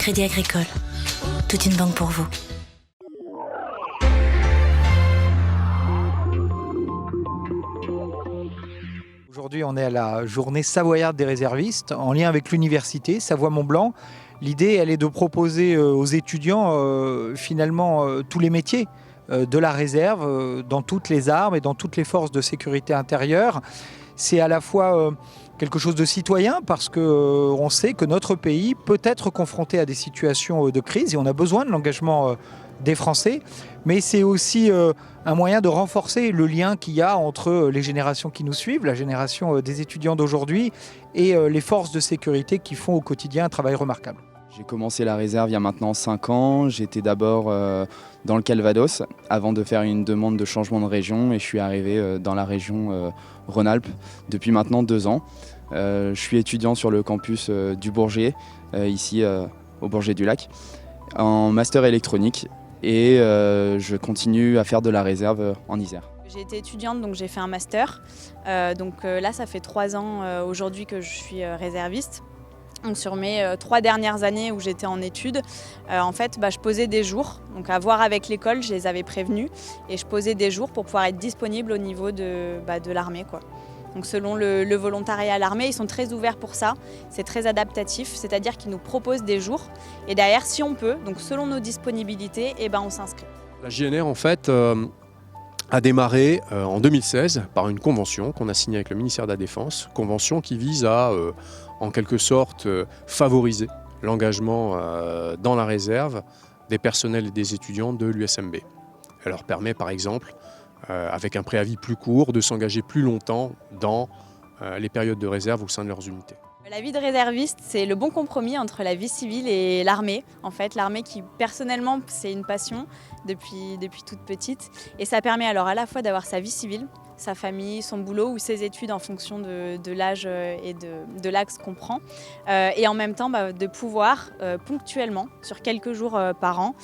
Crédit Agricole. Toute une banque pour vous. Aujourd'hui, on est à la journée savoyarde des réservistes en lien avec l'université Savoie-Mont-Blanc. L'idée, elle est de proposer aux étudiants tous les métiers de la réserve dans toutes les armes et dans toutes les forces de sécurité intérieure. C'est à la fois quelque chose de citoyen parce qu'on sait que notre pays peut être confronté à des situations de crise et on a besoin de l'engagement des Français, mais c'est aussi un moyen de renforcer le lien qu'il y a entre les générations qui nous suivent, la génération des étudiants d'aujourd'hui et les forces de sécurité qui font au quotidien un travail remarquable. J'ai commencé la réserve il y a maintenant 5 ans. J'étais d'abord dans le Calvados avant de faire une demande de changement de région et je suis arrivé dans la région Rhône-Alpes depuis maintenant 2 ans. Je suis étudiant sur le campus du Bourget, ici au Bourget du Lac, en master électronique et je continue à faire de la réserve en Isère. J'ai été étudiante, donc j'ai fait un master. Là, ça fait 3 ans aujourd'hui que je suis réserviste. Donc sur mes 3 dernières années où j'étais en études, je posais des jours. Donc à voir avec l'école, je les avais prévenus et je posais des jours pour pouvoir être disponible au niveau de l'armée, quoi. Donc selon le volontariat à l'armée, ils sont très ouverts pour ça. C'est très adaptatif, c'est-à-dire qu'ils nous proposent des jours. Et derrière, si on peut, donc selon nos disponibilités, on s'inscrit. La JNR, en fait, a démarré en 2016 par une convention qu'on a signée avec le ministère de la Défense, convention qui vise à, en quelque sorte, favoriser l'engagement dans la réserve des personnels et des étudiants de l'USMB. Elle leur permet, par exemple, avec un préavis plus court, de s'engager plus longtemps dans les périodes de réserve au sein de leurs unités. La vie de réserviste, c'est le bon compromis entre la vie civile et l'armée. En fait, l'armée qui, personnellement, c'est une passion depuis toute petite. Et ça permet alors à la fois d'avoir sa vie civile, sa famille, son boulot ou ses études en fonction de l'âge et de l'axe qu'on prend. Et en même temps, de pouvoir ponctuellement, sur quelques jours par an,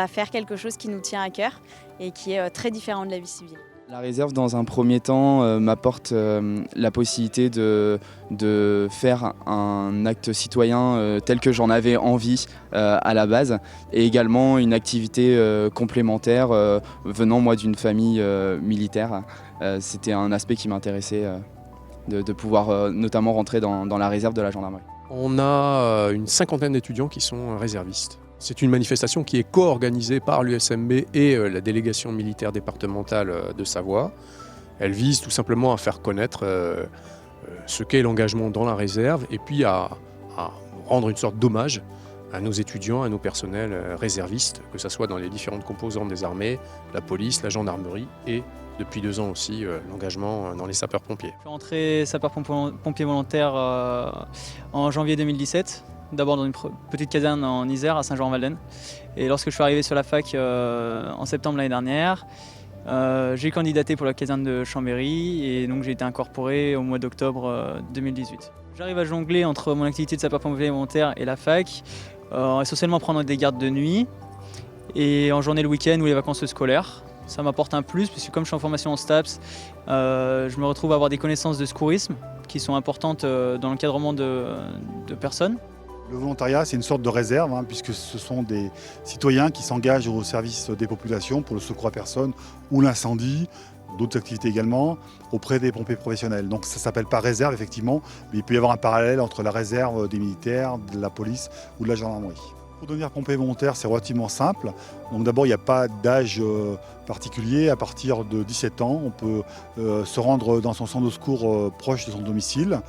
faire quelque chose qui nous tient à cœur et qui est très différent de la vie civile. La réserve, dans un premier temps, m'apporte la possibilité de faire un acte citoyen tel que j'en avais envie à la base, et également une activité complémentaire venant moi d'une famille militaire. C'était un aspect qui m'intéressait de pouvoir notamment rentrer dans la réserve de la gendarmerie. On a une 50aine d'étudiants qui sont réservistes. C'est une manifestation qui est co-organisée par l'USMB et la délégation militaire départementale de Savoie. Elle vise tout simplement à faire connaître ce qu'est l'engagement dans la réserve et puis à rendre une sorte d'hommage à nos étudiants, à nos personnels réservistes, que ce soit dans les différentes composantes des armées, la police, la gendarmerie et depuis 2 ans aussi l'engagement dans les sapeurs-pompiers. Je suis rentré sapeur-pompier volontaire en janvier 2017. D'abord dans une petite caserne en Isère, à Saint-Jean-en-Valdaine. Et lorsque je suis arrivé sur la fac en septembre l'année dernière, j'ai candidaté pour la caserne de Chambéry et donc j'ai été incorporé au mois d'octobre 2018. J'arrive à jongler entre mon activité de sapeur-pompier volontaire et la fac, essentiellement prendre des gardes de nuit et en journée le week-end ou les vacances scolaires. Ça m'apporte un plus puisque comme je suis en formation en STAPS, je me retrouve à avoir des connaissances de secourisme qui sont importantes dans l'encadrement de personnes. Le volontariat, c'est une sorte de réserve, puisque ce sont des citoyens qui s'engagent au service des populations pour le secours à personne ou l'incendie, d'autres activités également, auprès des pompiers professionnels. Donc ça ne s'appelle pas réserve, effectivement, mais il peut y avoir un parallèle entre la réserve des militaires, de la police ou de la gendarmerie. Pour devenir pompier volontaire, c'est relativement simple. Donc d'abord, il n'y a pas d'âge particulier. À partir de 17 ans, on peut se rendre dans son centre de secours proche de son domicile,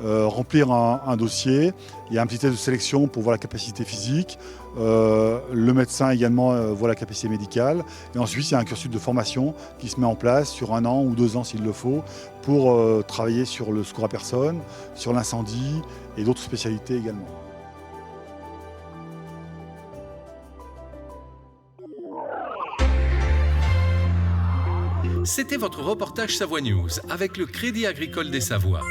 remplir un dossier. Il y a un petit test de sélection pour voir la capacité physique. Le médecin également voit la capacité médicale. Et ensuite, il y a un cursus de formation qui se met en place sur 1 an ou 2 ans s'il le faut pour travailler sur le secours à personne, sur l'incendie et d'autres spécialités également. C'était votre reportage Savoie News avec le Crédit Agricole des Savoies.